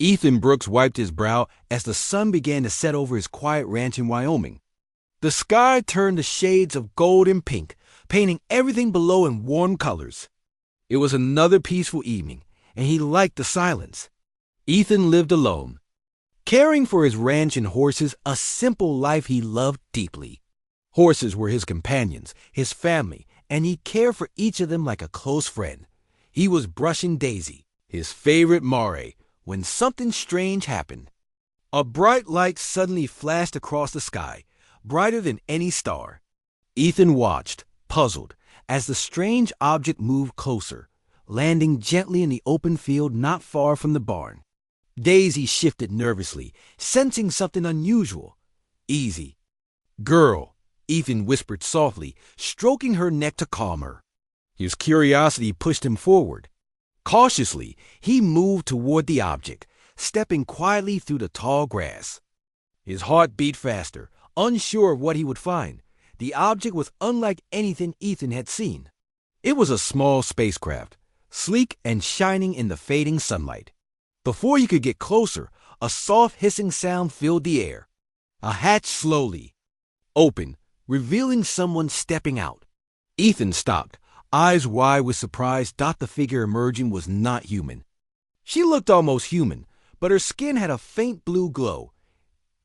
Ethan Brooks wiped his brow as the sun began to set over his quiet ranch in Wyoming. The sky turned to shades of gold and pink, painting everything below in warm colors. It was another peaceful evening, and he liked the silence. Ethan lived alone, caring for his ranch and horses, a simple life he loved deeply. Horses were his companions, his family, and he cared for each of them like a close friend. He was brushing Daisy, his favorite mare, when something strange happened. A bright light suddenly flashed across the sky, brighter than any star. Ethan watched, puzzled, as the strange object moved closer, landing gently in the open field not far from the barn. Daisy shifted nervously, sensing something unusual. "Easy, girl," Ethan whispered softly, stroking her neck to calm her. His curiosity pushed him forward. Cautiously, he moved toward the object, stepping quietly through the tall grass. His heart beat faster, unsure of what he would find. The object was unlike anything Ethan had seen. It was a small spacecraft, sleek and shining in the fading sunlight. Before he could get closer, a soft hissing sound filled the air. A hatch slowly opened, revealing someone stepping out. Ethan stopped, eyes wide with surprise, thought the figure emerging was not human. She looked almost human, but her skin had a faint blue glow,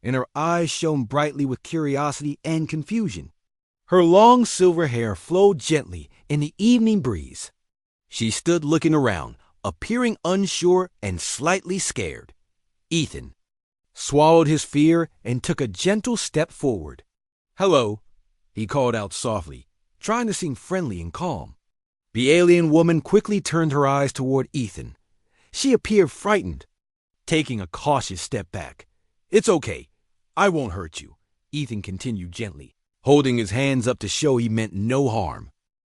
and her eyes shone brightly with curiosity and confusion. Her long silver hair flowed gently in the evening breeze. She stood looking around, appearing unsure and slightly scared. Ethan swallowed his fear and took a gentle step forward. "Hello," he called out softly, trying to seem friendly and calm. The alien woman quickly turned her eyes toward Ethan. She appeared frightened, taking a cautious step back. "It's okay. I won't hurt you," Ethan continued gently, holding his hands up to show he meant no harm.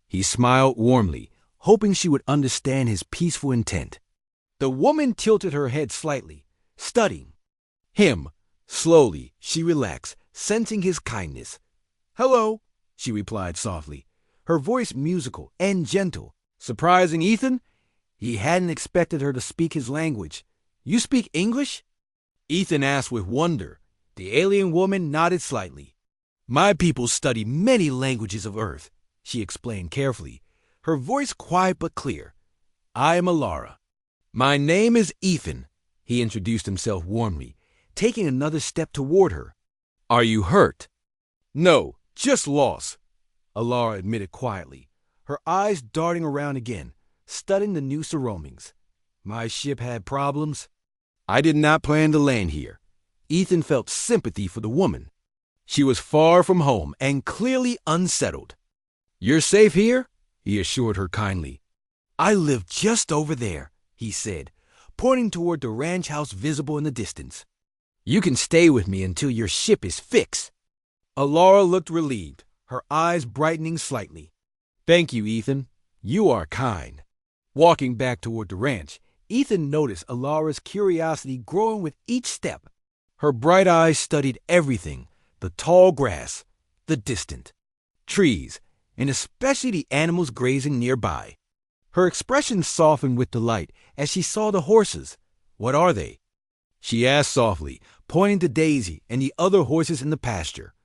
He smiled warmly, hoping she would understand his peaceful intent. The woman tilted her head slightly, studying him. Slowly, she relaxed, sensing his kindness. "Hello," she replied softly, her voice musical and gentle. Surprising Ethan, he hadn't expected her to speak his language. "You speak English?" Ethan asked with wonder. The alien woman nodded slightly. "My people study many languages of Earth," she explained carefully, her voice quiet but clear. "I am Alara." "My name is Ethan," he introduced himself warmly, taking another step toward her. "Are you hurt?" "No, just lost," Alara admitted quietly, her eyes darting around again, studying the new surroundings. "My ship had problems. I did not plan to land here." Ethan felt sympathy for the woman. She was far from home and clearly unsettled. "You're safe here?" he assured her kindly. "I live just over there," he said, pointing toward the ranch house visible in the distance. "You can stay with me until your ship is fixed." Alara looked relieved, her eyes brightening slightly. "Thank you, Ethan. You are kind." Walking back toward the ranch, Ethan noticed Alara's curiosity growing with each step. Her bright eyes studied everything, the tall grass, the distant trees, and especially the animals grazing nearby. Her expression softened with delight as she saw the horses. "What are they?" she asked softly, pointing to Daisy and the other horses in the pasture.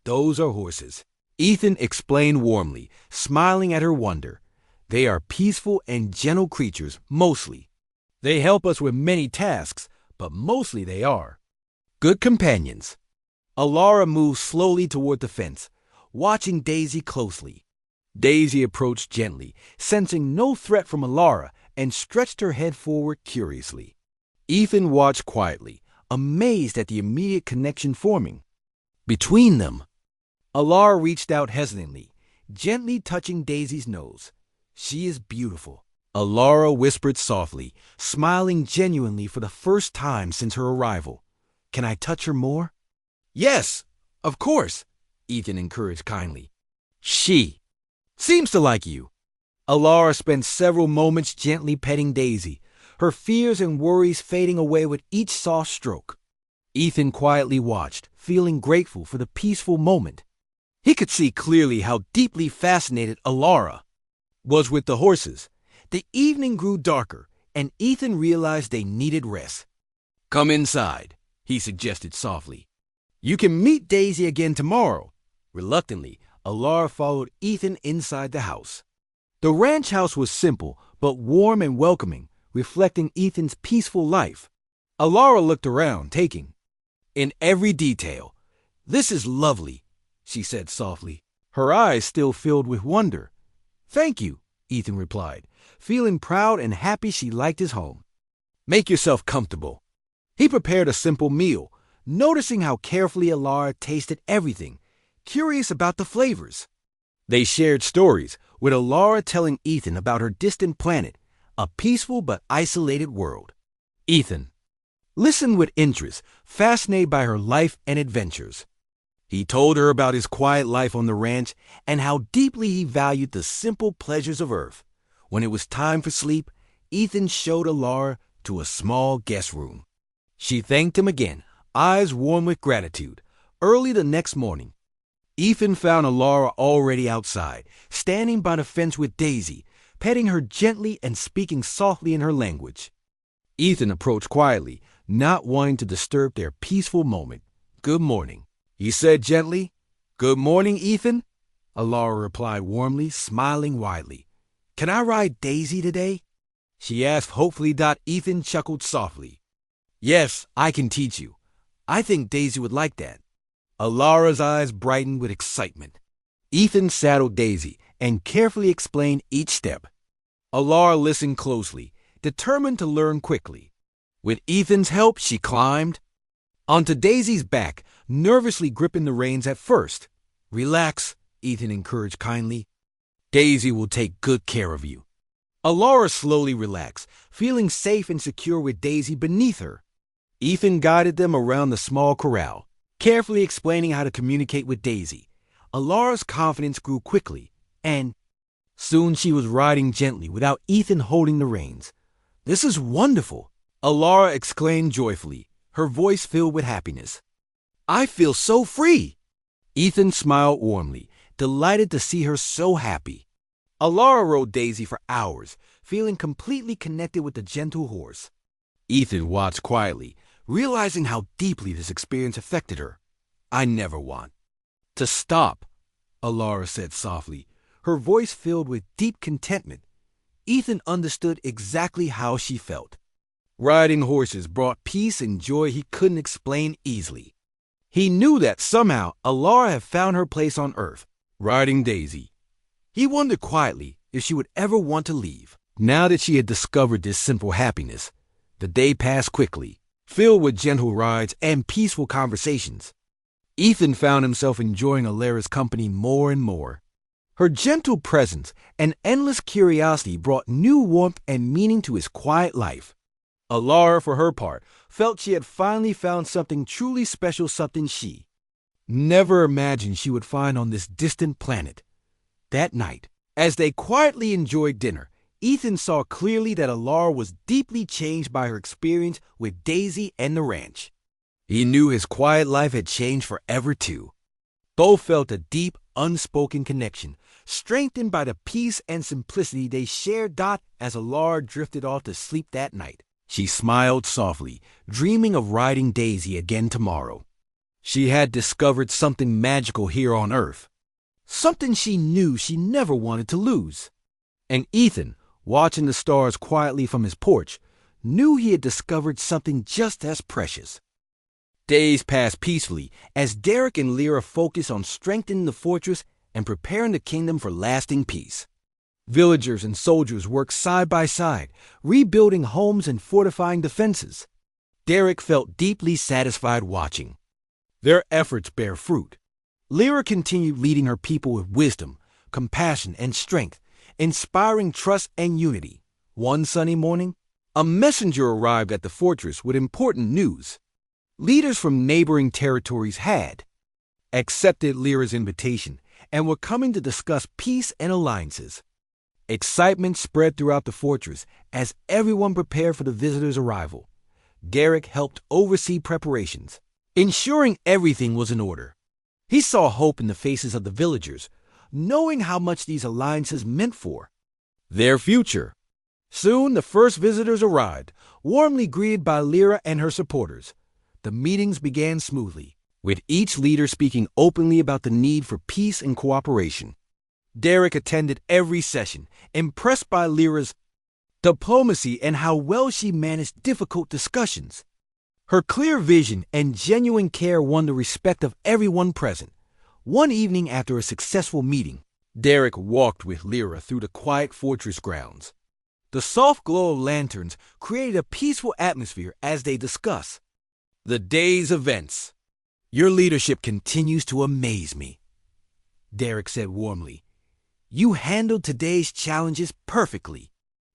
"Those are horses," Ethan explained warmly, smiling at her wonder. "They are peaceful and gentle creatures, mostly. They help us with many tasks, but mostly they are good companions." Alara moved slowly toward the fence, watching Daisy closely. Daisy approached gently, sensing no threat from Alara, and stretched her head forward curiously. Ethan watched quietly, amazed at the immediate connection forming between them. Alara reached out hesitantly, gently touching Daisy's nose. "She is beautiful," Alara whispered softly, smiling genuinely for the first time since her arrival. "Can I touch her more?" "Yes, of course," Ethan encouraged kindly. "She seems to like you." Alara spent several moments gently petting Daisy, her fears and worries fading away with each soft stroke. Ethan quietly watched, feeling grateful for the peaceful moment. He could see clearly how deeply fascinated Alara was with the horses. The evening grew darker, and Ethan realized they needed rest. Come inside, he suggested softly. You can meet Daisy again tomorrow. Reluctantly, Alara followed Ethan inside the house. The ranch house was simple, but warm and welcoming, reflecting Ethan's peaceful life. Alara looked around, taking in every detail. This is lovely, she said softly, her eyes still filled with wonder. Thank you, Ethan replied, feeling proud and happy she liked his home. Make yourself comfortable. He prepared a simple meal, noticing how carefully Alara tasted everything, curious about the flavors. They shared stories, with Alara telling Ethan about her distant planet, a peaceful but isolated world. Ethan listened with interest, fascinated by her life and adventures. He told her about his quiet life on the ranch and how deeply he valued the simple pleasures of Earth. When it was time for sleep, Ethan showed Alara to a small guest room. She thanked him again, eyes warm with gratitude. Early the next morning, Ethan found Alara already outside, standing by the fence with Daisy, petting her gently and speaking softly in her language. Ethan approached quietly, not wanting to disturb their peaceful moment. Good morning, he said gently. Good morning, Ethan, Alara replied warmly, smiling widely. Can I ride Daisy today? She asked hopefully. Ethan chuckled softly. Yes, I can teach you. I think Daisy would like that. Alara's eyes brightened with excitement. Ethan saddled Daisy and carefully explained each step. Alara listened closely, determined to learn quickly. With Ethan's help, she climbed onto Daisy's back, nervously gripping the reins at first. Relax, Ethan encouraged kindly. Daisy will take good care of you. Alara slowly relaxed, feeling safe and secure with Daisy beneath her. Ethan guided them around the small corral, carefully explaining how to communicate with Daisy. Alara's confidence grew quickly, and soon she was riding gently without Ethan holding the reins. This is wonderful, Alara exclaimed joyfully, her voice filled with happiness. I feel so free. Ethan smiled warmly, delighted to see her so happy. Alara rode Daisy for hours, feeling completely connected with the gentle horse. Ethan watched quietly, realizing how deeply this experience affected her. I never want to stop, Alara said softly, her voice filled with deep contentment. Ethan understood exactly how she felt. Riding horses brought peace and joy he couldn't explain easily. He knew that somehow Alara had found her place on Earth, riding Daisy. He wondered quietly if she would ever want to leave. Now that she had discovered this simple happiness, the day passed quickly, filled with gentle rides and peaceful conversations. Ethan found himself enjoying Alara's company more and more. Her gentle presence and endless curiosity brought new warmth and meaning to his quiet life. Alara, for her part, felt she had finally found something truly special, something she never imagined she would find on this distant planet. That night, as they quietly enjoyed dinner, Ethan saw clearly that Alara was deeply changed by her experience with Daisy and the ranch. He knew his quiet life had changed forever too. Both felt a deep, unspoken connection, strengthened by the peace and simplicity they shared. As Alara drifted off to sleep that night, she smiled softly, dreaming of riding Daisy again tomorrow. She had discovered something magical here on Earth, something she knew she never wanted to lose. And Ethan, watching the stars quietly from his porch, knew he had discovered something just as precious. Days passed peacefully as Derek and Lyra focused on strengthening the fortress and preparing the kingdom for lasting peace. Villagers and soldiers worked side by side, rebuilding homes and fortifying defenses. Derek felt deeply satisfied watching their efforts bear fruit. Lyra continued leading her people with wisdom, compassion, and strength, inspiring trust and unity. One sunny morning, a messenger arrived at the fortress with important news. Leaders from neighboring territories had accepted Lyra's invitation and were coming to discuss peace and alliances. Excitement spread throughout the fortress as everyone prepared for the visitors' arrival. Derek helped oversee preparations, ensuring everything was in order. He saw hope in the faces of the villagers, knowing how much these alliances meant for their future. Soon, the first visitors arrived, warmly greeted by Lyra and her supporters. The meetings began smoothly, with each leader speaking openly about the need for peace and cooperation. Derek attended every session, impressed by Lyra's diplomacy and how well she managed difficult discussions. Her clear vision and genuine care won the respect of everyone present. One evening after a successful meeting, Derek walked with Lyra through the quiet fortress grounds. The soft glow of lanterns created a peaceful atmosphere as they discussed the day's events. "Your leadership continues to amaze me," Derek said warmly. "You handled today's challenges perfectly."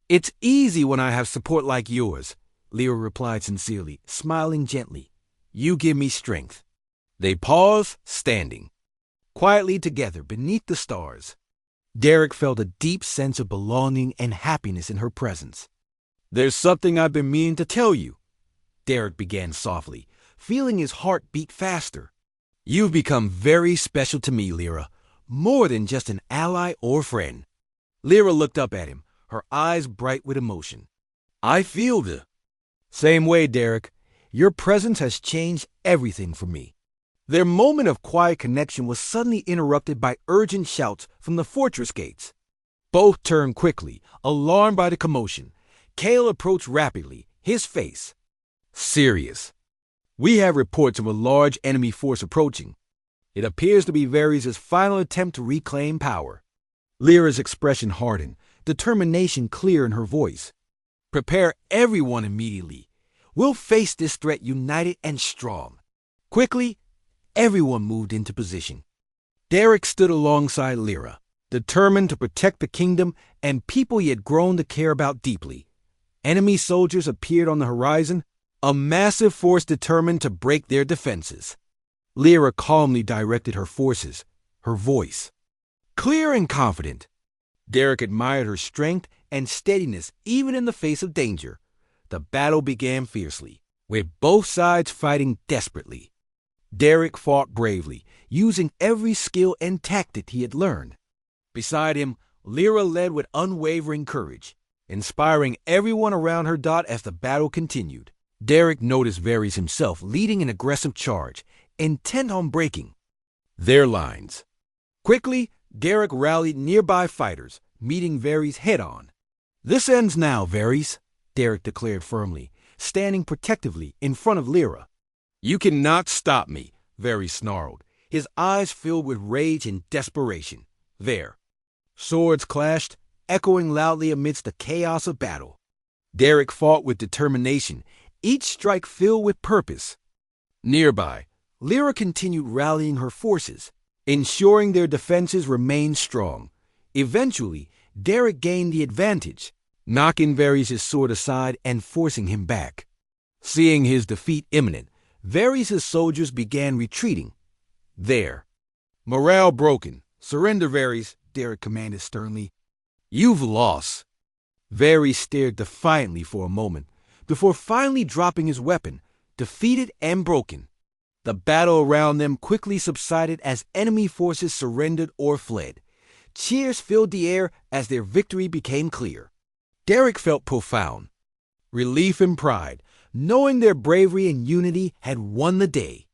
"It's easy when I have support like yours," Lyra replied sincerely, smiling gently. "You give me strength." They paused, standing quietly together beneath the stars. Derek felt a deep sense of belonging and happiness in her presence. "There's something I've been meaning to tell you," Derek began softly, feeling his heart beat faster. "You've become very special to me, Lyra, more than just an ally or friend." Lyra looked up at him, her eyes bright with emotion. "I feel the same way, Derek. Your presence has changed everything for me." Their moment of quiet connection was suddenly interrupted by urgent shouts from the fortress gates. Both turned quickly, alarmed by the commotion. Kale approached rapidly, his face serious. "We have reports of a large enemy force approaching. It appears to be Varys' final attempt to reclaim power." Lyra's expression hardened, determination clear in her voice. "Prepare everyone immediately. We'll face this threat united and strong." Quickly, everyone moved into position. Derek stood alongside Lyra, determined to protect the kingdom and people he had grown to care about deeply. Enemy soldiers appeared on the horizon, a massive force determined to break their defenses. Lyra calmly directed her forces, her voice clear and confident. Derek admired her strength and steadiness even in the face of danger. The battle began fiercely, with both sides fighting desperately. Derek fought bravely, using every skill and tactic he had learned. Beside him, Lyra led with unwavering courage, inspiring everyone around her as the battle continued. Derek noticed Varys himself leading an aggressive charge, intent on breaking their lines. Quickly, Derek rallied nearby fighters, meeting Varys head-on. "This ends now, Varys," Derek declared firmly, standing protectively in front of Lyra. "You cannot stop me," Varys snarled, his eyes filled with rage and desperation. There, swords clashed, echoing loudly amidst the chaos of battle. Derek fought with determination, each strike filled with purpose. Nearby, Lyra continued rallying her forces, ensuring their defenses remained strong. Eventually, Derek gained the advantage, knocking Varys' sword aside and forcing him back. Seeing his defeat imminent, Varys' soldiers began retreating. There, morale broken. "Surrender, Varys," Derek commanded sternly. "You've lost." Varys stared defiantly for a moment, before finally dropping his weapon, defeated and broken. The battle around them quickly subsided as enemy forces surrendered or fled. Cheers filled the air as their victory became clear. Derek felt profound relief and pride, knowing their bravery and unity had won the day.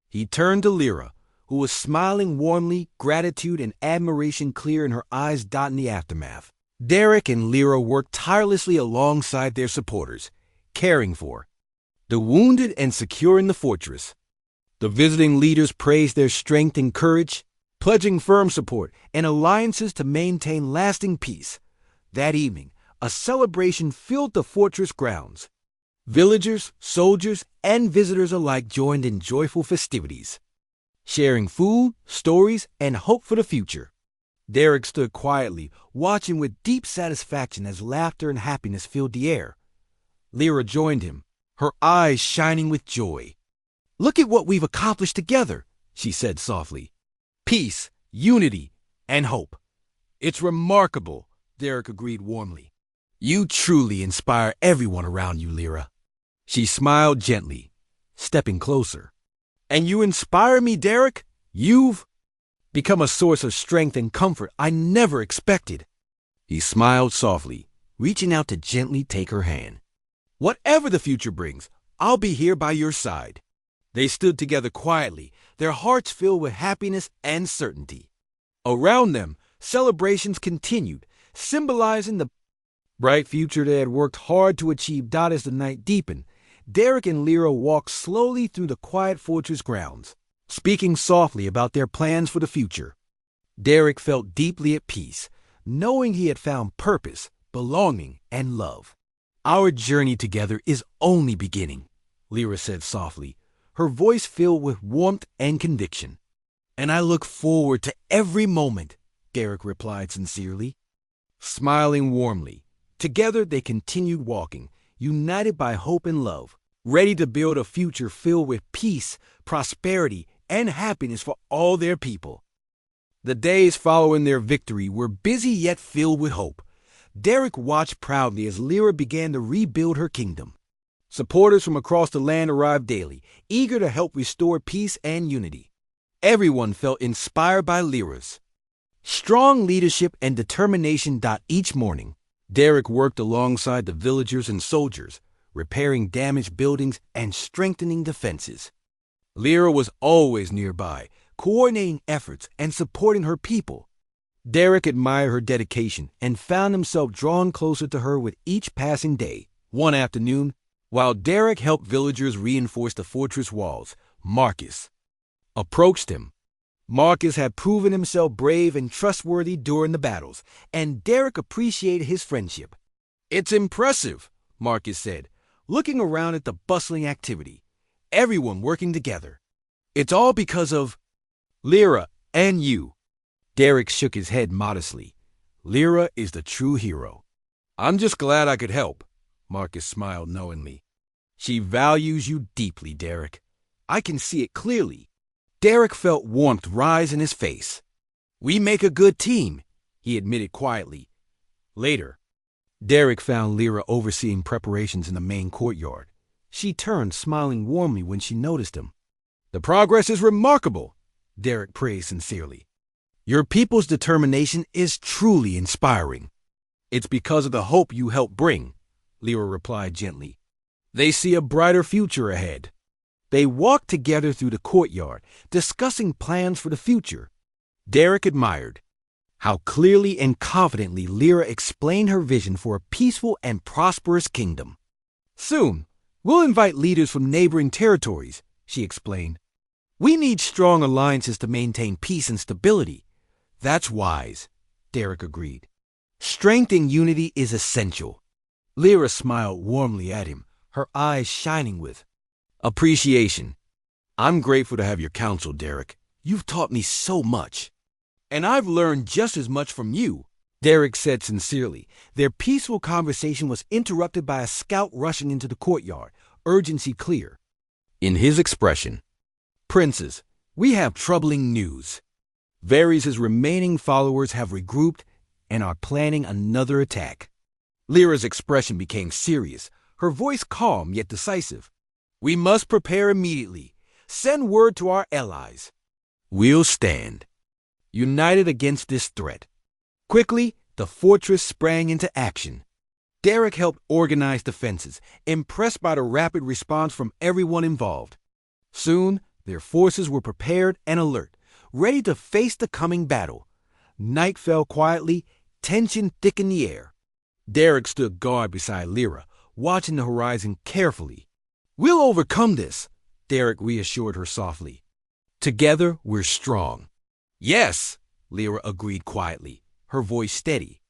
He turned to Lyra, who was smiling warmly, gratitude and admiration clear in her eyes in the aftermath. Derek and Lyra worked tirelessly alongside their supporters, caring for the wounded and securing the fortress. The visiting leaders praised their strength and courage, pledging firm support and alliances to maintain lasting peace. That evening, a celebration filled the fortress grounds. Villagers, soldiers, and visitors alike joined in joyful festivities, sharing food, stories, and hope for the future. Derek stood quietly, watching with deep satisfaction as laughter and happiness filled the air. Lyra joined him, her eyes shining with joy. "Look at what we've accomplished together," she said softly. "Peace, unity, and hope." "It's remarkable," Derek agreed warmly. "You truly inspire everyone around you, Lyra." She smiled gently, stepping closer. "And you inspire me, Derek. You've become a source of strength and comfort I never expected." He smiled softly, reaching out to gently take her hand. Whatever the future brings, I'll be here by your side. They stood together quietly, their hearts filled with happiness and certainty. Around them, celebrations continued, symbolizing the bright future they had worked hard to achieve. As the night deepened, Derek and Lyra walked slowly through the quiet fortress grounds, speaking softly about their plans for the future. Derek felt deeply at peace, knowing he had found purpose, belonging, and love. Our journey together is only beginning, Lyra said softly, her voice filled with warmth and conviction. And I look forward to every moment, Derek replied sincerely. Smiling warmly, together they continued walking, united by hope and love, ready to build a future filled with peace, prosperity, and happiness for all their people. The days following their victory were busy yet filled with hope. Derek watched proudly as Lyra began to rebuild her kingdom. Supporters from across the land arrived daily, eager to help restore peace and unity. Everyone felt inspired by Lyra's strong leadership and determination. Each morning, Derek worked alongside the villagers and soldiers, repairing damaged buildings and strengthening defenses. Lyra was always nearby, coordinating efforts and supporting her people. Derek admired her dedication and found himself drawn closer to her with each passing day. One afternoon, while Derek helped villagers reinforce the fortress walls, Marcus approached him. Marcus had proven himself brave and trustworthy during the battles, and Derek appreciated his friendship. "It's impressive," Marcus said, looking around at the bustling activity. Everyone working together. "It's all because of Lyra and you." Derek shook his head modestly. "Lyra is the true hero." "I'm just glad I could help," Marcus smiled knowingly. "She values you deeply, Derek. I can see it clearly." Derek felt warmth rise in his face. "We make a good team," he admitted quietly. Later, Derek found Lyra overseeing preparations in the main courtyard. She turned, smiling warmly when she noticed him. "The progress is remarkable," Derek praised sincerely. "Your people's determination is truly inspiring." "It's because of the hope you helped bring," Lyra replied gently. "They see a brighter future ahead." They walked together through the courtyard, discussing plans for the future. Derek admired how clearly and confidently Lyra explained her vision for a peaceful and prosperous kingdom. "Soon, we'll invite leaders from neighboring territories," she explained. "We need strong alliances to maintain peace and stability." "That's wise," Derek agreed. "Strength and unity is essential." Lyra smiled warmly at him, her eyes shining with appreciation. "I'm grateful to have your counsel, Derek. You've taught me so much." "And I've learned just as much from you," Derek said sincerely. Their peaceful conversation was interrupted by a scout rushing into the courtyard, urgency clear in his expression. "Princess, we have troubling news. Varys' remaining followers have regrouped and are planning another attack." Lyra's expression became serious, her voice calm yet decisive. "We must prepare immediately. Send word to our allies. We'll stand united against this threat." Quickly, the fortress sprang into action. Derek helped organize defenses, impressed by the rapid response from everyone involved. Soon, their forces were prepared and alert, ready to face the coming battle. Night fell quietly, tension thick in the air. Derek stood guard beside Lyra, watching the horizon carefully. "We'll overcome this," Derek reassured her softly. "Together, we're strong." "Yes," Lyra agreed quietly, her voice steady.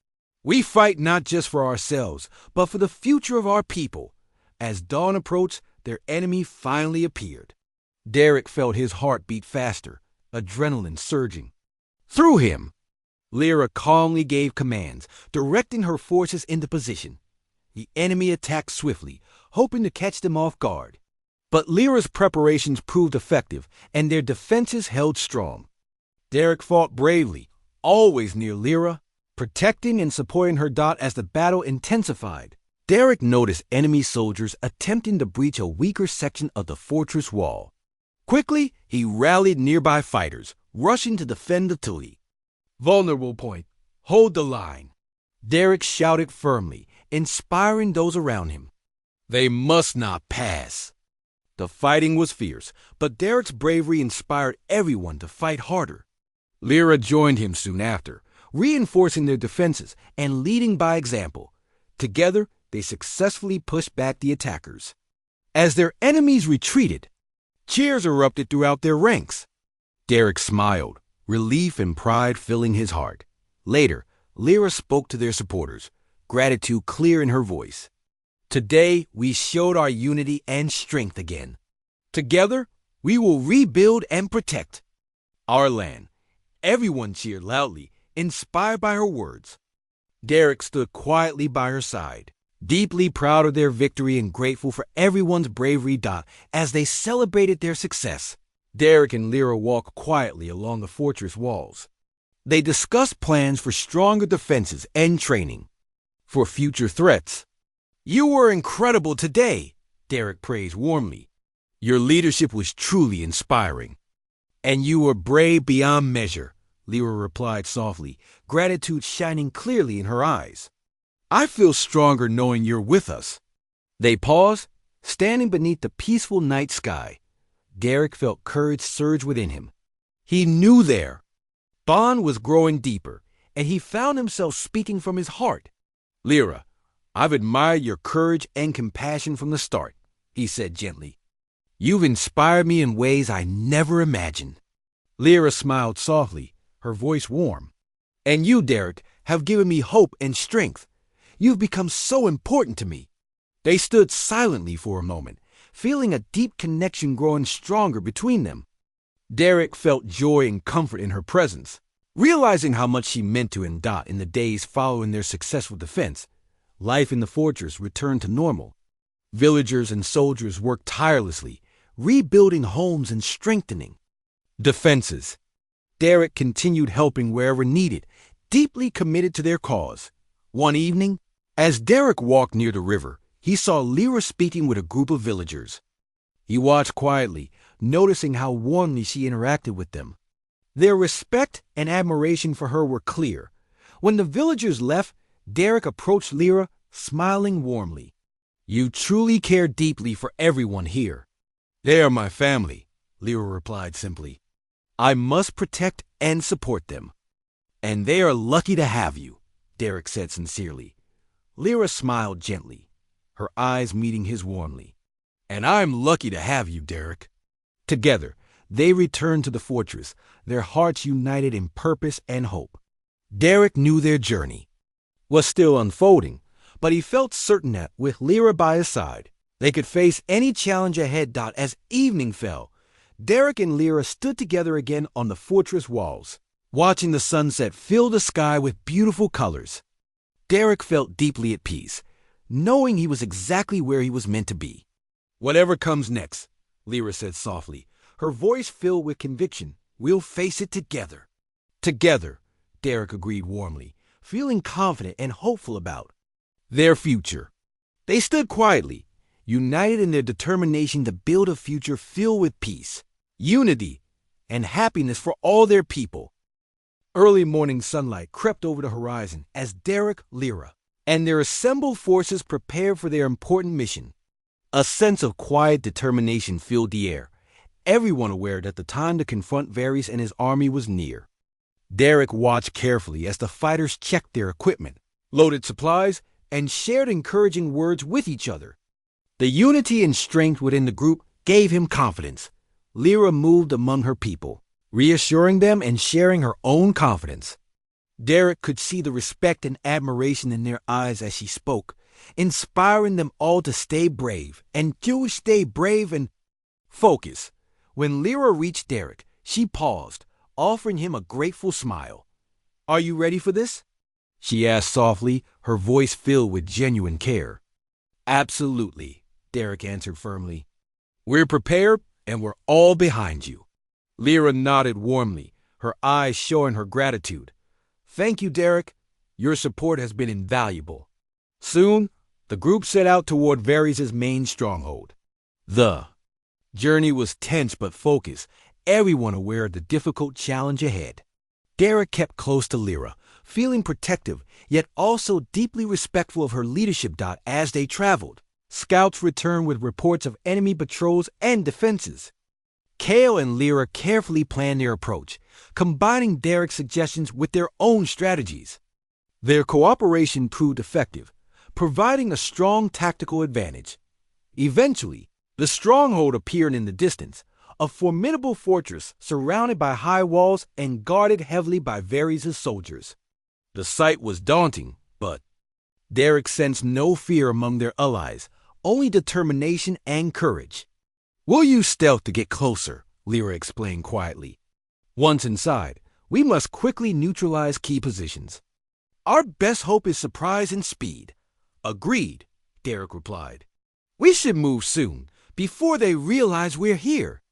"We fight not just for ourselves, but for the future of our people." As dawn approached, their enemy finally appeared. Derek felt his heart beat faster, adrenaline surging through him. Lyra calmly gave commands, directing her forces into position. The enemy attacked swiftly, hoping to catch them off guard. But Lyra's preparations proved effective, and their defenses held strong. Derek fought bravely, always near Lyra, protecting and supporting her. As the battle intensified, Derek noticed enemy soldiers attempting to breach a weaker section of the fortress wall. Quickly, he rallied nearby fighters, rushing to defend the Tui. "Vulnerable point. Hold the line," Derek shouted firmly, inspiring those around him. They must not pass. The fighting was fierce, but Derek's bravery inspired everyone to fight harder. Lyra joined him soon after, reinforcing their defenses and leading by example. Together, they successfully pushed back the attackers. As their enemies retreated, cheers erupted throughout their ranks. Derek smiled, relief and pride filling his heart. Later, Lyra spoke to their supporters, gratitude clear in her voice. Today, we showed our unity and strength again. Together, we will rebuild and protect our land. Everyone cheered loudly, inspired by her words. Derek stood quietly by her side, deeply proud of their victory and grateful for everyone's bravery. As they celebrated their success, Derek and Lyra walked quietly along the fortress walls. They discussed plans for stronger defenses and training for future threats. "You were incredible today," Derek praised warmly. "Your leadership was truly inspiring." "And you were brave beyond measure," Lyra replied softly, gratitude shining clearly in her eyes. "I feel stronger knowing you're with us." They paused, standing beneath the peaceful night sky. Derek felt courage surge within him. He knew their bond was growing deeper, and he found himself speaking from his heart. "Lyra, I've admired your courage and compassion from the start," he said gently. "You've inspired me in ways I never imagined." Lyra smiled softly, her voice warm. "And you, Derek, have given me hope and strength. You've become so important to me." They stood silently for a moment, feeling a deep connection growing stronger between them. Derek felt joy and comfort in her presence. Realizing how much she meant to him. In the days following their successful defense, life in the fortress returned to normal. Villagers and soldiers worked tirelessly, rebuilding homes and strengthening defenses. Derek continued helping wherever needed, deeply committed to their cause. One evening, as Derek walked near the river, he saw Lyra speaking with a group of villagers. He watched quietly, noticing how warmly she interacted with them. Their respect and admiration for her were clear. When the villagers left, Derek approached Lyra, smiling warmly. "You truly care deeply for everyone here." "They are my family," Lyra replied simply. "I must protect and support them." "And they are lucky to have you," Derek said sincerely. Lyra smiled gently, her eyes meeting his warmly. "And I'm lucky to have you, Derek." Together, they returned to the fortress, their hearts united in purpose and hope. Derek knew their journey was still unfolding, but he felt certain that, with Lyra by his side, they could face any challenge ahead. As evening fell, Derek and Lyra stood together again on the fortress walls, watching the sunset fill the sky with beautiful colors. Derek felt deeply at peace, knowing he was exactly where he was meant to be. "Whatever comes next," Lyra said softly, her voice filled with conviction, "we'll face it together." "Together," Derek agreed warmly, feeling confident and hopeful about their future. They stood quietly, united in their determination to build a future filled with peace, unity, and happiness for all their people. Early morning sunlight crept over the horizon as Derek, Lyra, and their assembled forces prepared for their important mission. A sense of quiet determination filled the air, everyone aware that the time to confront Varys and his army was near. Derek watched carefully as the fighters checked their equipment, loaded supplies, and shared encouraging words with each other. The unity and strength within the group gave him confidence. Lyra moved among her people, reassuring them and sharing her own confidence. Derek could see the respect and admiration in their eyes as she spoke, inspiring them all to stay brave and focus. When Lyra reached Derek, she paused, offering him a grateful smile. "Are you ready for this?" she asked softly, her voice filled with genuine care. "Absolutely," Derek answered firmly. "We're prepared, and we're all behind you." Lyra nodded warmly, her eyes showing her gratitude. "Thank you, Derek. Your support has been invaluable." Soon, the group set out toward Varys' main stronghold. The journey was tense but focused, everyone aware of the difficult challenge ahead. Derek kept close to Lyra, feeling protective, yet also deeply respectful of her leadership. As they traveled, scouts returned with reports of enemy patrols and defenses. Kale and Lyra carefully planned their approach, combining Derek's suggestions with their own strategies. Their cooperation proved effective, providing a strong tactical advantage. Eventually, the stronghold appeared in the distance, a formidable fortress surrounded by high walls and guarded heavily by Varys' soldiers. The sight was daunting, but Derek sensed no fear among their allies, only determination and courage. "We'll use stealth to get closer," Lyra explained quietly. "Once inside, we must quickly neutralize key positions. Our best hope is surprise and speed." "Agreed," Derek replied. "We should move soon, before they realize we're here."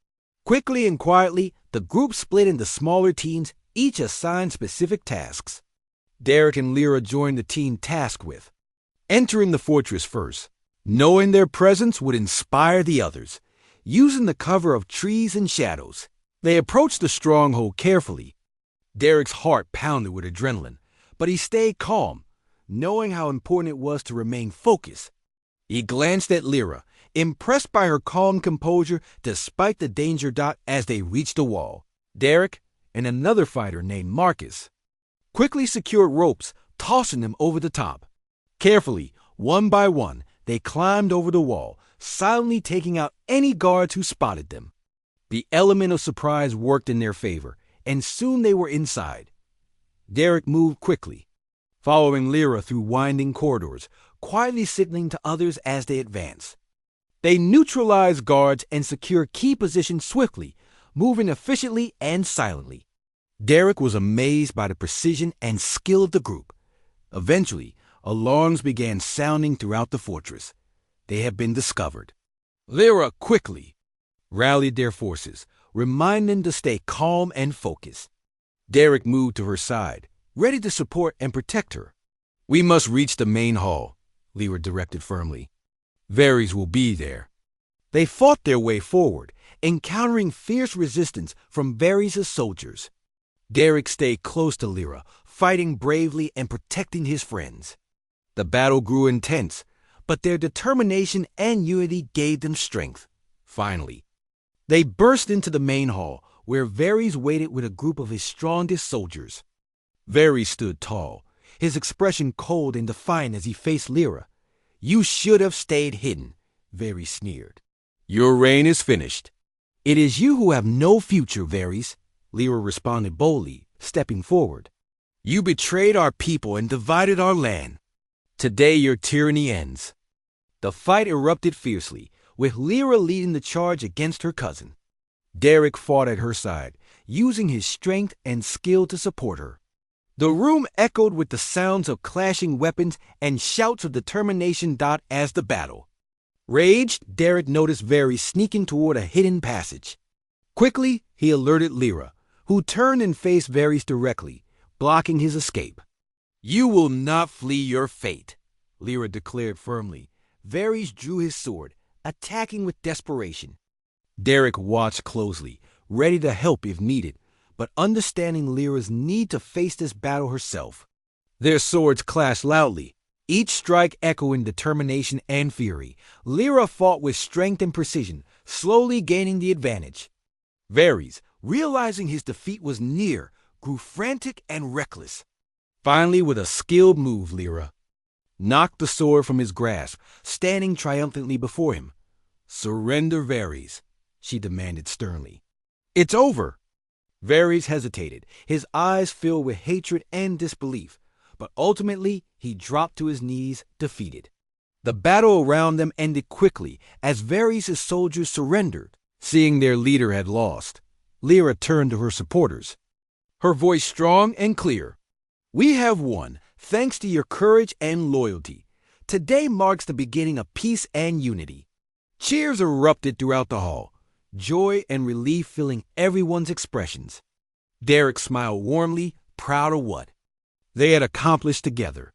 Quickly and quietly, the group split into smaller teams, each assigned specific tasks. Derek and Lyra joined the team tasked with entering the fortress first. Knowing their presence would inspire the others. Using the cover of trees and shadows, they approached the stronghold carefully. Derek's heart pounded with adrenaline, but he stayed calm, knowing how important it was to remain focused. He glanced at Lyra, impressed by her calm composure despite the danger. As they reached the wall, Derek and another fighter named Marcus quickly secured ropes, tossing them over the top. Carefully, one by one, they climbed over the wall, silently taking out any guards who spotted them. The element of surprise worked in their favor, and soon they were inside. Derek moved quickly, following Lyra through winding corridors, quietly signaling to others as they advanced. They neutralized guards and secured key positions swiftly, moving efficiently and silently. Derek was amazed by the precision and skill of the group. Eventually, alarms began sounding throughout the fortress. They had been discovered. Lyra quickly rallied their forces, reminding them to stay calm and focused. Derek moved to her side, ready to support and protect her. "We must reach the main hall," Lyra directed firmly. "Varys will be there." They fought their way forward, encountering fierce resistance from Varys' soldiers. Derek stayed close to Lyra, fighting bravely and protecting his friends. The battle grew intense, but their determination and unity gave them strength. Finally, they burst into the main hall, where Varys waited with a group of his strongest soldiers. Varys stood tall, his expression cold and defiant as he faced Lyra. "You should have stayed hidden," Varys sneered. "Your reign is finished." "It is you who have no future, Varys," Lyra responded boldly, stepping forward. "You betrayed our people and divided our land. Today your tyranny ends." The fight erupted fiercely, with Lyra leading the charge against her cousin. Derek fought at her side, using his strength and skill to support her. The room echoed with the sounds of clashing weapons and shouts of determination. As the battle raged, Derek noticed Varys sneaking toward a hidden passage. Quickly, he alerted Lyra, who turned and faced Varys directly, blocking his escape. "You will not flee your fate," Lyra declared firmly. Varys drew his sword, attacking with desperation. Derek watched closely, ready to help if needed, but understanding Lyra's need to face this battle herself. Their swords clashed loudly, each strike echoing determination and fury. Lyra fought with strength and precision, slowly gaining the advantage. Varys, realizing his defeat was near, grew frantic and reckless. Finally, with a skilled move, Lyra knocked the sword from his grasp, standing triumphantly before him. "Surrender, Varys," she demanded sternly. "It's over." Varys hesitated, his eyes filled with hatred and disbelief, but ultimately he dropped to his knees, defeated. The battle around them ended quickly as Varys' soldiers surrendered. Seeing their leader had lost, Lyra turned to her supporters, her voice strong and clear. "We have won, thanks to your courage and loyalty. Today marks the beginning of peace and unity." Cheers erupted throughout the hall, joy and relief filling everyone's expressions. Derek smiled warmly, proud of what they had accomplished together.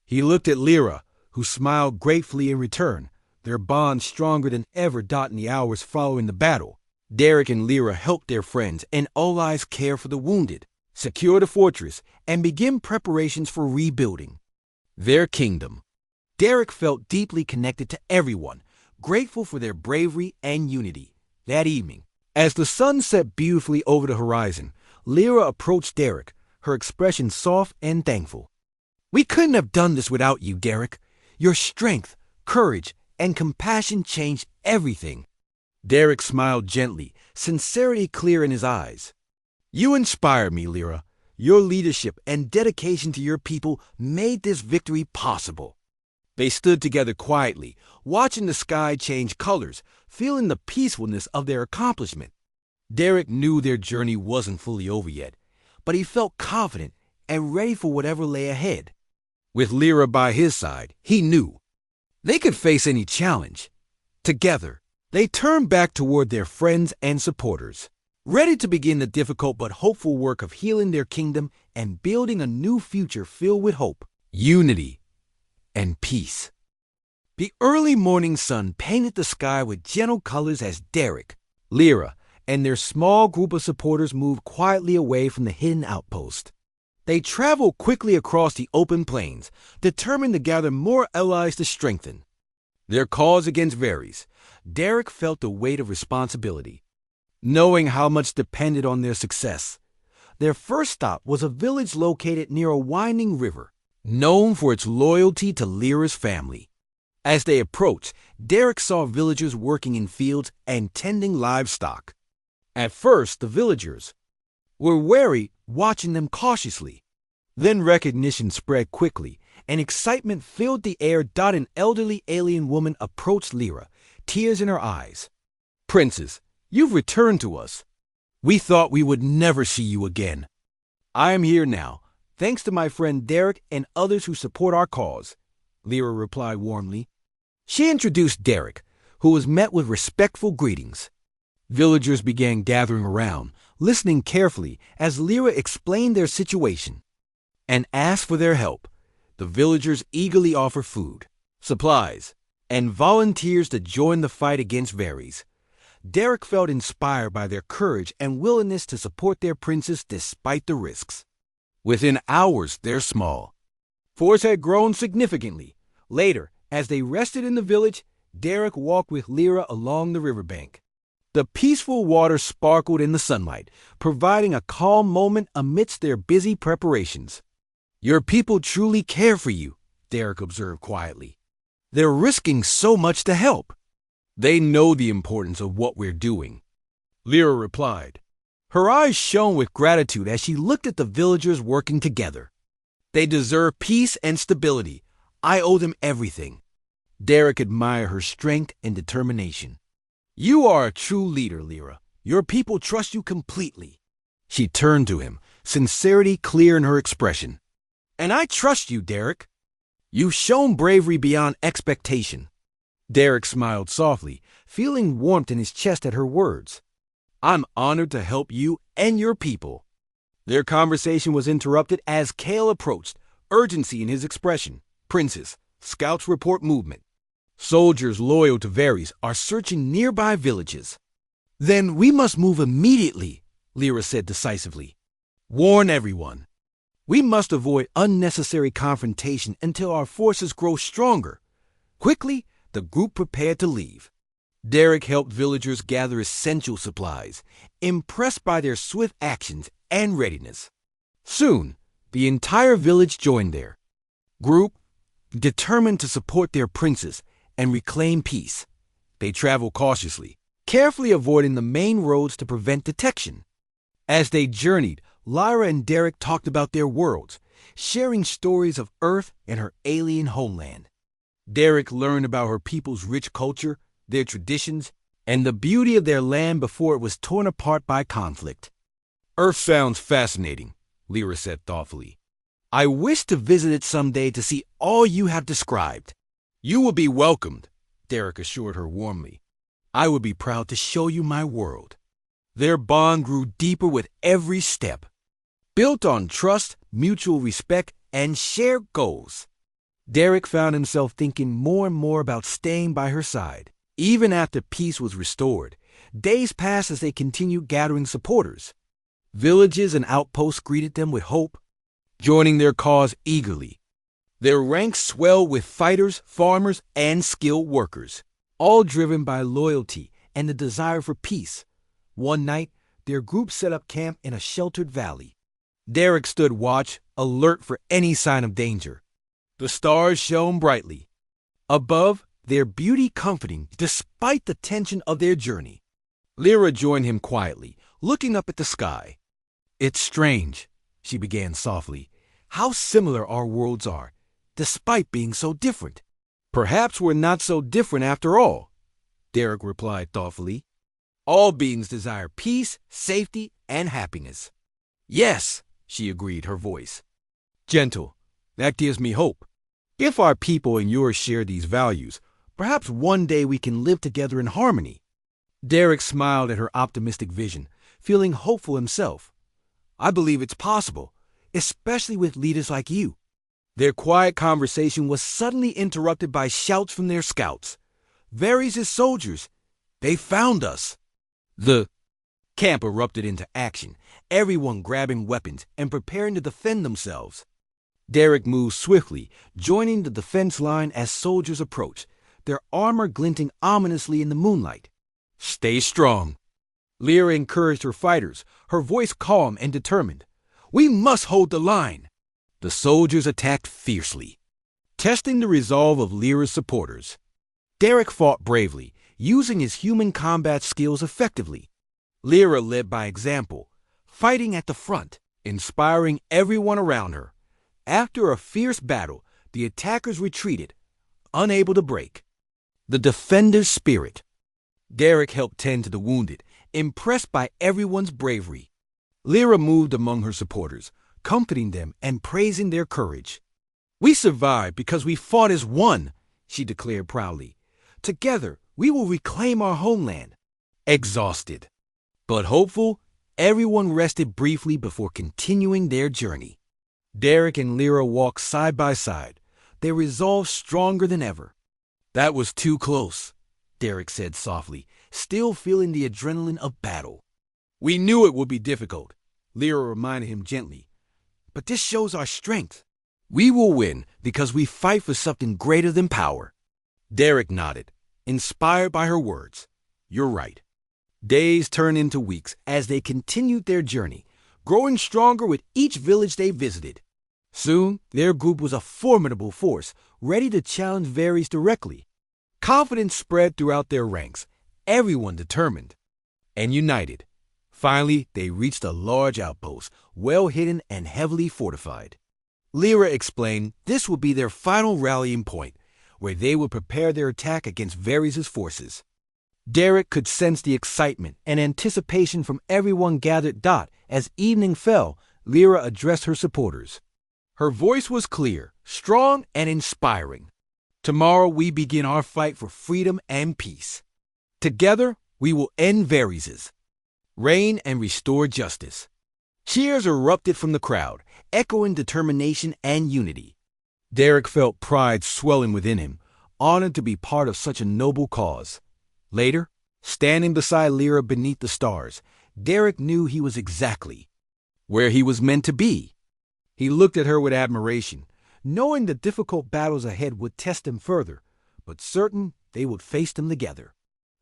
He looked at Lyra, who smiled gratefully in return, their bond stronger than ever. In the hours following the battle, Derek and Lyra helped their friends and allies care for the wounded, secure the fortress, and begin preparations for rebuilding their kingdom. Derek felt deeply connected to everyone, grateful for their bravery and unity. That evening, as the sun set beautifully over the horizon, Lyra approached Derek, her expression soft and thankful. "We couldn't have done this without you, Derek. Your strength, courage, and compassion changed everything." Derek smiled gently, sincerity clear in his eyes. "You inspire me, Lyra. Your leadership and dedication to your people made this victory possible." They stood together quietly, watching the sky change colors, feeling the peacefulness of their accomplishment. Derek knew their journey wasn't fully over yet, but he felt confident and ready for whatever lay ahead. With Lyra by his side, he knew they could face any challenge. Together, they turned back toward their friends and supporters, ready to begin the difficult but hopeful work of healing their kingdom and building a new future filled with hope, unity, and peace. The early morning sun painted the sky with gentle colors as Derek, Lyra, and their small group of supporters moved quietly away from the hidden outpost. They traveled quickly across the open plains, determined to gather more allies to strengthen their cause against Varys. Derek felt the weight of responsibility, knowing how much depended on their success. Their first stop was a village located near a winding river, known for its loyalty to Lyra's family. As they approached, Derek saw villagers working in fields and tending livestock. At first, the villagers were wary, watching them cautiously. Then recognition spread quickly, and excitement filled the air. An elderly alien woman approached Lyra, tears in her eyes. "Princess, you've returned to us. We thought we would never see you again. I am here now, thanks to my friend Derek and others who support our cause," Lyra replied warmly. She introduced Derek, who was met with respectful greetings. Villagers began gathering around, listening carefully as Lyra explained their situation and asked for their help. The villagers eagerly offered food, supplies, and volunteers to join the fight against Varys. Derek felt inspired by their courage and willingness to support their princess despite the risks. Within hours, their small force had grown significantly. Later, as they rested in the village, Derek walked with Lyra along the riverbank. The peaceful water sparkled in the sunlight, providing a calm moment amidst their busy preparations. "Your people truly care for you," Derek observed quietly. "They're risking so much to help." "They know the importance of what we're doing," Lyra replied. Her eyes shone with gratitude as she looked at the villagers working together. "They deserve peace and stability. I owe them everything." Derek admired her strength and determination. "You are a true leader, Lyra. Your people trust you completely." She turned to him, sincerity clear in her expression. "And I trust you, Derek. You've shown bravery beyond expectation." Derek smiled softly, feeling warmth in his chest at her words. "I'm honored to help you and your people." Their conversation was interrupted as Kale approached, urgency in his expression. "Princess, scouts report movement. Soldiers loyal to Varys are searching nearby villages." "Then we must move immediately," Lyra said decisively. "Warn everyone. We must avoid unnecessary confrontation until our forces grow stronger." Quickly, the group prepared to leave. Derek helped villagers gather essential supplies, impressed by their swift actions and readiness. Soon, the entire village joined their group, determined to support their princess and reclaim peace. They traveled cautiously, carefully avoiding the main roads to prevent detection. As they journeyed, Lyra and Derek talked about their worlds, sharing stories of Earth and her alien homeland. Derek learned about her people's rich culture, their traditions, and the beauty of their land before it was torn apart by conflict. "Earth sounds fascinating," Lyra said thoughtfully. "I wish to visit it someday to see all you have described." "You will be welcomed," Derek assured her warmly. "I would be proud to show you my world." Their bond grew deeper with every step, built on trust, mutual respect, and shared goals. Derek found himself thinking more and more about staying by her side. Even after peace was restored, days passed as they continued gathering supporters. Villages and outposts greeted them with hope, joining their cause eagerly. Their ranks swelled with fighters, farmers, and skilled workers, all driven by loyalty and the desire for peace. One night, their group set up camp in a sheltered valley. Derek stood watch, alert for any sign of danger. The stars shone brightly above, their beauty comforting despite the tension of their journey. Lyra joined him quietly, looking up at the sky. "It's strange," she began softly, "how similar our worlds are, despite being so different." "Perhaps we're not so different after all," Derek replied thoughtfully. "All beings desire peace, safety, and happiness." "Yes," she agreed, her voice gentle. "That gives me hope. If our people and yours share these values, perhaps one day we can live together in harmony." Derek smiled at her optimistic vision, feeling hopeful himself. "I believe it's possible, especially with leaders like you." Their quiet conversation was suddenly interrupted by shouts from their scouts. "Varys' soldiers! They found us!" The camp erupted into action, everyone grabbing weapons and preparing to defend themselves. Derek moved swiftly, joining the defense line as soldiers approached, their armor glinting ominously in the moonlight. "Stay strong," Lyra encouraged her fighters, her voice calm and determined. "We must hold the line." The soldiers attacked fiercely, testing the resolve of Lyra's supporters. Derek fought bravely, using his human combat skills effectively. Lyra led by example, fighting at the front, inspiring everyone around her. After a fierce battle, the attackers retreated, unable to break. The defender's spirit. Derek helped tend to the wounded, impressed by everyone's bravery. Lyra moved among her supporters, comforting them and praising their courage. "We survived because we fought as one," she declared proudly. "Together, we will reclaim our homeland." Exhausted, but hopeful, everyone rested briefly before continuing their journey. Derek and Lyra walked side by side, their resolve stronger than ever. "That was too close," Derek said softly, still feeling the adrenaline of battle. "We knew it would be difficult," Lyra reminded him gently. "But this shows our strength. We will win because we fight for something greater than power." Derek nodded, inspired by her words. "You're right." Days turned into weeks as they continued their journey, growing stronger with each village they visited. Soon, their group was a formidable force, ready to challenge Varys directly. Confidence spread throughout their ranks, everyone determined and united. Finally, they reached a large outpost, well hidden and heavily fortified. Lyra explained this would be their final rallying point, where they would prepare their attack against Varys' forces. Derek could sense the excitement and anticipation from everyone gathered. As evening fell, Lyra addressed her supporters. Her voice was clear, strong, and inspiring. "Tomorrow we begin our fight for freedom and peace. Together, we will end Varys' reign and restore justice." Cheers erupted from the crowd, echoing determination and unity. Derek felt pride swelling within him, honored to be part of such a noble cause. Later, standing beside Lyra beneath the stars, Derek knew he was exactly where he was meant to be. He looked at her with admiration, knowing the difficult battles ahead would test them further, but certain they would face them together.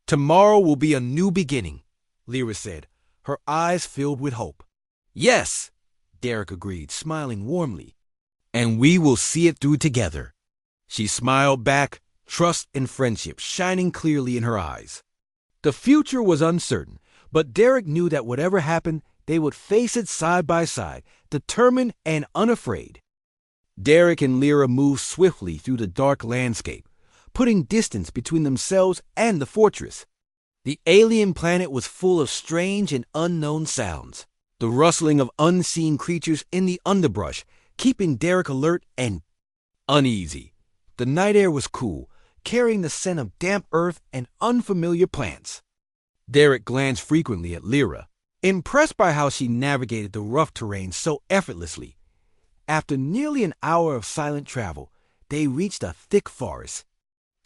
"Tomorrow will be a new beginning," Lyra said, her eyes filled with hope. "Yes," Derek agreed, smiling warmly. "And we will see it through together." She smiled back, trust and friendship shining clearly in her eyes. The future was uncertain, but Derek knew that whatever happened, they would face it side by side, determined and unafraid. Derek and Lyra moved swiftly through the dark landscape, putting distance between themselves and the fortress. The alien planet was full of strange and unknown sounds, the rustling of unseen creatures in the underbrush, keeping Derek alert and uneasy. The night air was cool, carrying the scent of damp earth and unfamiliar plants. Derek glanced frequently at Lyra, impressed by how she navigated the rough terrain so effortlessly. After nearly an hour of silent travel, they reached a thick forest.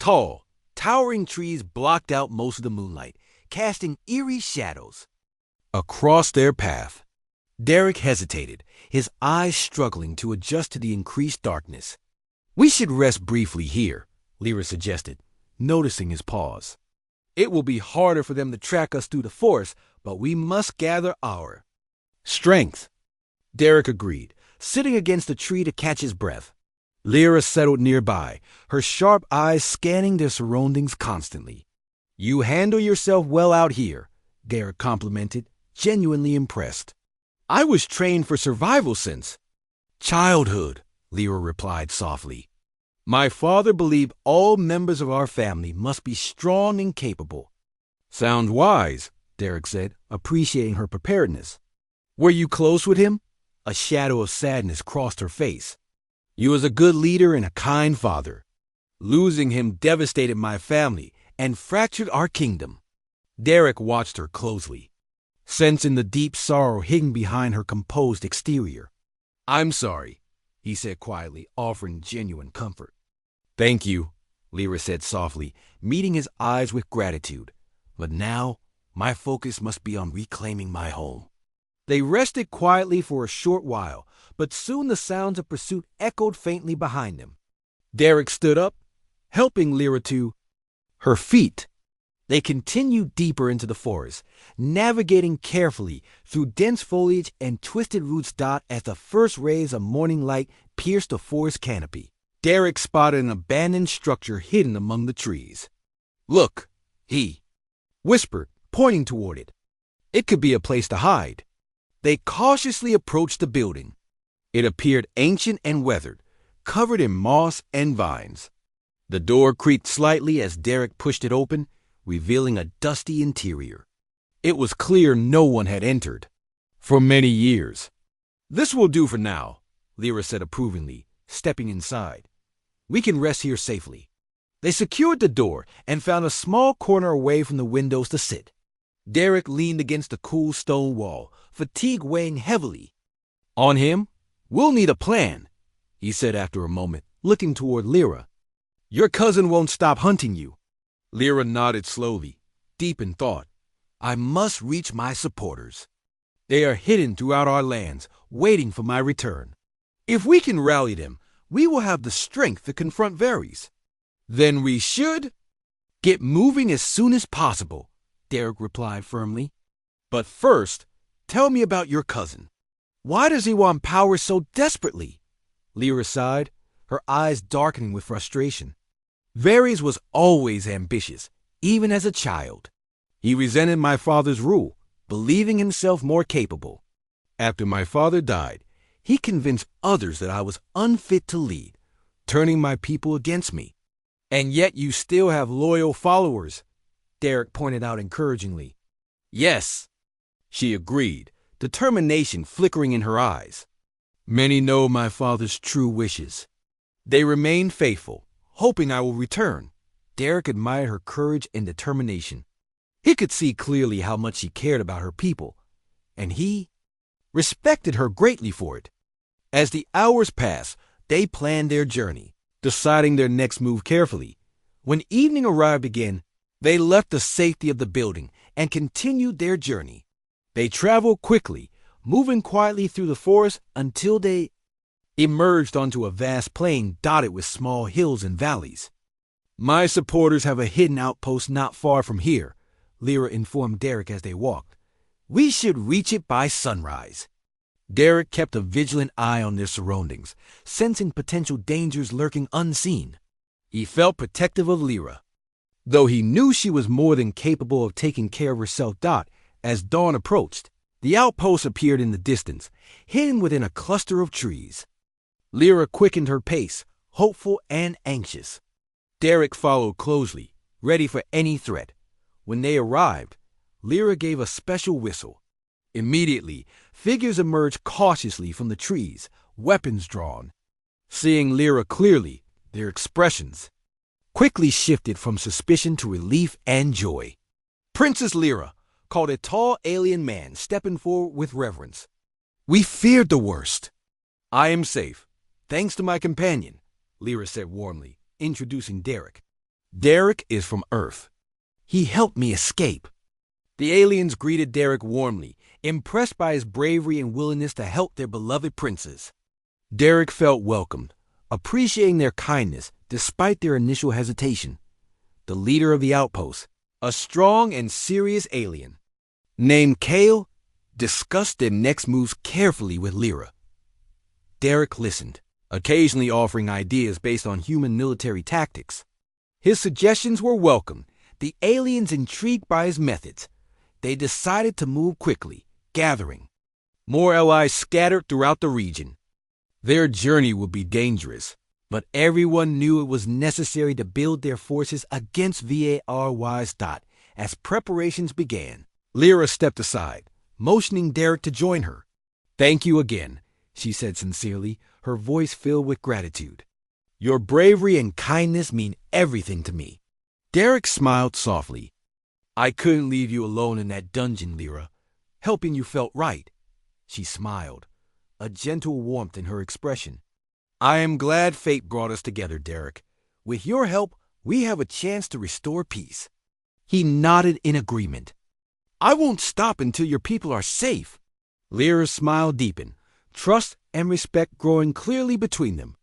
Tall, towering trees blocked out most of the moonlight, casting eerie shadows across their path. Derek hesitated, his eyes struggling to adjust to the increased darkness. "We should rest briefly here," Lyra suggested, noticing his pause. "It will be harder for them to track us through the forest, but we must gather our strength." Derek agreed, sitting against a tree to catch his breath. Lyra settled nearby, her sharp eyes scanning their surroundings constantly. "You handle yourself well out here," Derek complimented, genuinely impressed. "I was trained for survival since childhood," Lyra replied softly. "My father believed all members of our family must be strong and capable." "Sounds wise," Derek said, appreciating her preparedness. "Were you close with him?" A shadow of sadness crossed her face. "He was a good leader and a kind father. Losing him devastated my family and fractured our kingdom." Derek watched her closely, sensing the deep sorrow hidden behind her composed exterior. "I'm sorry," he said quietly, offering genuine comfort. "Thank you," Lyra said softly, meeting his eyes with gratitude. "But now, my focus must be on reclaiming my home." They rested quietly for a short while, but soon the sounds of pursuit echoed faintly behind them. Derek stood up, helping Lyra to her feet. They continued deeper into the forest, navigating carefully through dense foliage and twisted roots as the first rays of morning light pierced the forest canopy. Derek spotted an abandoned structure hidden among the trees. "Look," he whispered, pointing toward it. "It could be a place to hide." They cautiously approached the building. It appeared ancient and weathered, covered in moss and vines. The door creaked slightly as Derek pushed it open, revealing a dusty interior. It was clear no one had entered for many years. "This will do for now," Lyra said approvingly, stepping inside. "We can rest here safely." They secured the door and found a small corner away from the windows to sit. Derek leaned against the cool stone wall, fatigue weighing heavily on him. "We'll need a plan," he said after a moment, looking toward Lyra. "Your cousin won't stop hunting you." Lyra nodded slowly, deep in thought. "I must reach my supporters. They are hidden throughout our lands, waiting for my return. If we can rally them, we will have the strength to confront Varys. Then we should get moving as soon as possible," Derek replied firmly. "But first, tell me about your cousin. Why does he want power so desperately?" Lyra sighed, her eyes darkening with frustration. "Varys was always ambitious, even as a child. He resented my father's rule, believing himself more capable. After my father died, he convinced others that I was unfit to lead, turning my people against me. And yet you still have loyal followers," Derek pointed out encouragingly. "Yes," she agreed, determination flickering in her eyes. "Many know my father's true wishes. They remain faithful, hoping I will return." Derek admired her courage and determination. He could see clearly how much she cared about her people, and he respected her greatly for it. As the hours passed, they planned their journey, deciding their next move carefully. When evening arrived again, they left the safety of the building and continued their journey. They traveled quickly, moving quietly through the forest until they emerged onto a vast plain dotted with small hills and valleys. "My supporters have a hidden outpost not far from here," Lyra informed Derek as they walked. "We should reach it by sunrise." Derek kept a vigilant eye on their surroundings, sensing potential dangers lurking unseen. He felt protective of Lyra, though he knew she was more than capable of taking care of herself. As dawn approached, the outpost appeared in the distance, hidden within a cluster of trees. Lyra quickened her pace, hopeful and anxious. Derek followed closely, ready for any threat. When they arrived, Lyra gave a special whistle. Immediately, figures emerged cautiously from the trees, weapons drawn. Seeing Lyra clearly, their expressions quickly shifted from suspicion to relief and joy. "Princess Lyra," called a tall alien man, stepping forward with reverence. "We feared the worst." "I am safe, thanks to my companion," Lyra said warmly, introducing Derek. "Derek is from Earth. He helped me escape." The aliens greeted Derek warmly, impressed by his bravery and willingness to help their beloved princess. Derek felt welcomed, appreciating their kindness despite their initial hesitation. The leader of the outpost, a strong and serious alien named Kale, discussed their next moves carefully with Lyra. Derek listened, occasionally offering ideas based on human military tactics. His suggestions were welcome, the aliens intrigued by his methods. They decided to move quickly, gathering. More allies scattered throughout the region. Their journey would be dangerous, but everyone knew it was necessary to build their forces against VARY's dot as preparations began. Lyra stepped aside, motioning Derek to join her. "Thank you again," she said sincerely, her voice filled with gratitude. "Your bravery and kindness mean everything to me." Derek smiled softly. "I couldn't leave you alone in that dungeon, Lyra. Helping you felt right." She smiled, a gentle warmth in her expression. "I am glad fate brought us together, Derek. With your help, we have a chance to restore peace." He nodded in agreement. "I won't stop until your people are safe." Lyra's smile deepened, trust and respect growing clearly between them.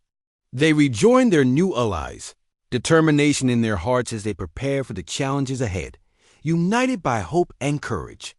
They rejoined their new allies, determination in their hearts as they prepared for the challenges ahead, united by hope and courage.